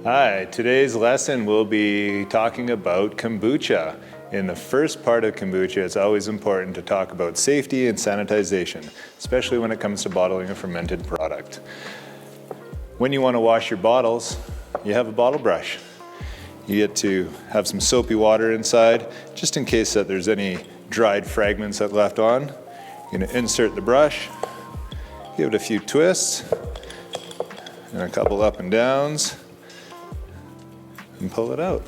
Hi, today's lesson will be talking about kombucha. In the first part of kombucha, it's always important to talk about safety and sanitization, especially when it comes to bottling a fermented product. When you want to wash your bottles, you have a bottle brush. You get to have some soapy water inside, just in case that there's any dried fragments that left on. You're going to insert the brush, give it a few twists, and a couple up and downs, and pull it out.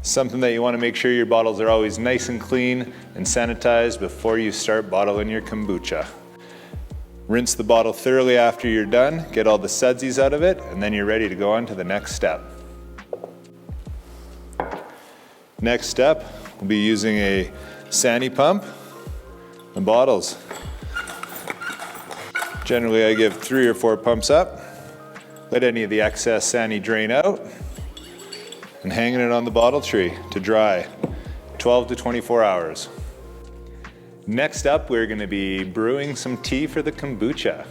Something that you want to make sure your bottles are always nice and clean and sanitized before you start bottling your kombucha. Rinse the bottle thoroughly after you're done, get all the sudsy out of it, and then you're ready to go on to the next step. Next step, we'll be using a sani pump and bottles. Generally, I give 3 or 4 pumps up, let any of the excess sani drain out, and hanging it on the bottle tree to dry 12 to 24 hours. Next up, we're going to be brewing some tea for the kombucha.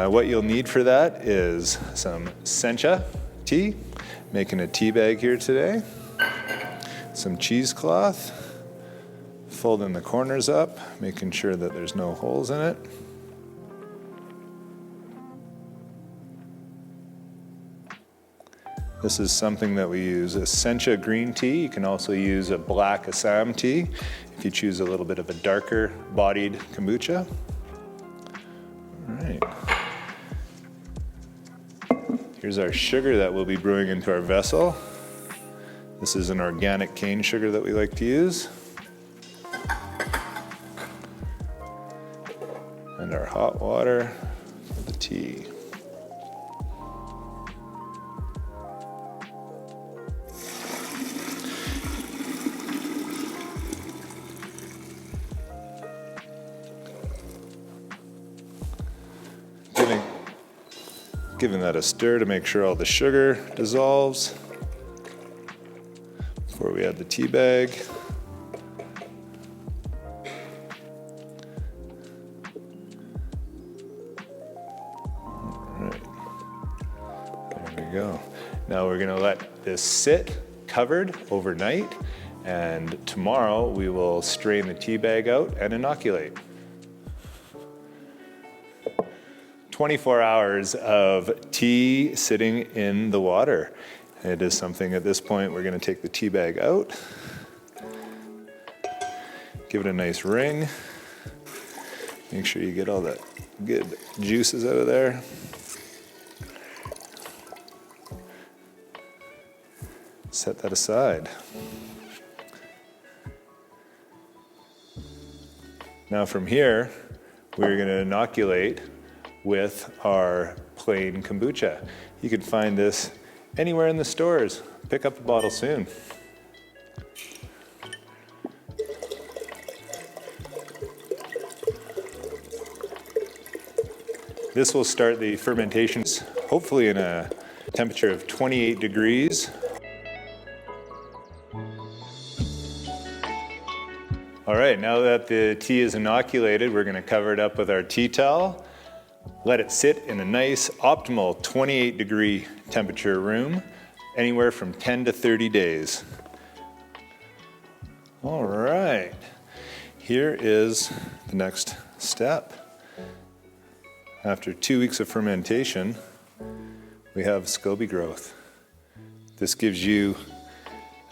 What you'll need for that is some sencha tea, making a tea bag here today, some cheesecloth, folding the corners up, making sure that there's no holes in it. This is something that we use, a sencha green tea. You can also use a black Assam tea if you choose a little bit of a darker bodied kombucha. All right. Here's our sugar that we'll be brewing into our vessel. This is an organic cane sugar that we like to use. And our hot water for the tea. Giving that a stir to make sure all the sugar dissolves before we add the tea bag. All right, there we go. Now we're gonna let this sit covered overnight, and tomorrow we will strain the tea bag out and inoculate. 24 hours of tea sitting in the water. It is something at this point we're going to take the tea bag out, give it a nice wring, make sure you get all that good juices out of there. Set that aside. Now from here, we're going to inoculate with our plain kombucha. You can find this anywhere in the stores. Pick up a bottle soon. This will start the fermentations, hopefully in a temperature of 28 degrees. All right, now that the tea is inoculated, we're going to cover it up with our tea towel. Let it sit in a nice, optimal 28 degree temperature room, anywhere from 10 to 30 days. All right, here is the next step. After 2 weeks of fermentation, we have SCOBY growth. This gives you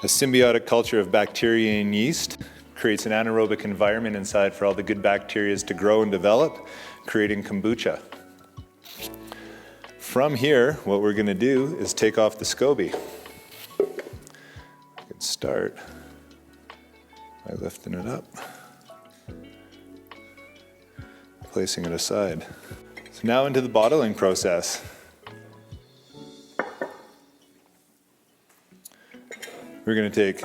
a symbiotic culture of bacteria and yeast, creates an anaerobic environment inside for all the good bacteria to grow and develop, creating kombucha. From here, what we're going to do is take off the SCOBY. We can start by lifting it up, placing it aside. So now into the bottling process. We're going to take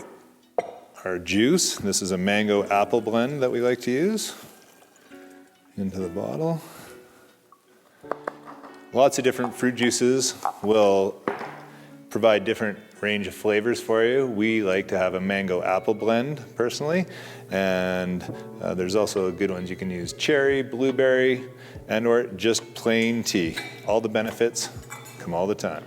our juice. This is a mango apple blend that we like to use. Into the bottle. Lots of different fruit juices will provide different range of flavors for you. We like to have a mango apple blend personally, and there's also good ones. You can use cherry, blueberry, and or just plain tea. All the benefits come all the time.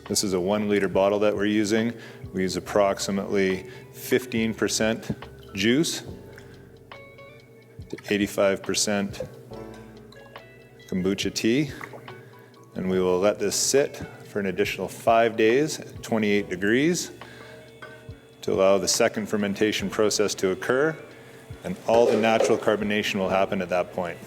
This is a 1 liter bottle that we're using. We use approximately 15% juice to 85% kombucha tea. And we will let this sit for an additional 5 days at 28 degrees to allow the second fermentation process to occur, and all the natural carbonation will happen at that point.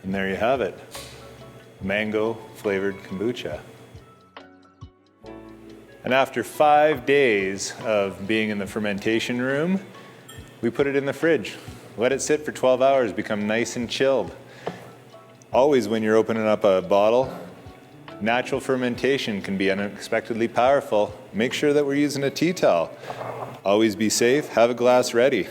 And there you have it, mango flavored kombucha. And after 5 days of being in the fermentation room, we put it in the fridge. Let it sit for 12 hours, become nice and chilled. Always when you're opening up a bottle, natural fermentation can be unexpectedly powerful. Make sure that we're using a tea towel. Always be safe, have a glass ready.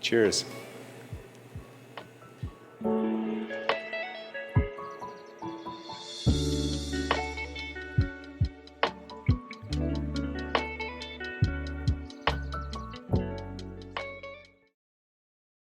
Cheers.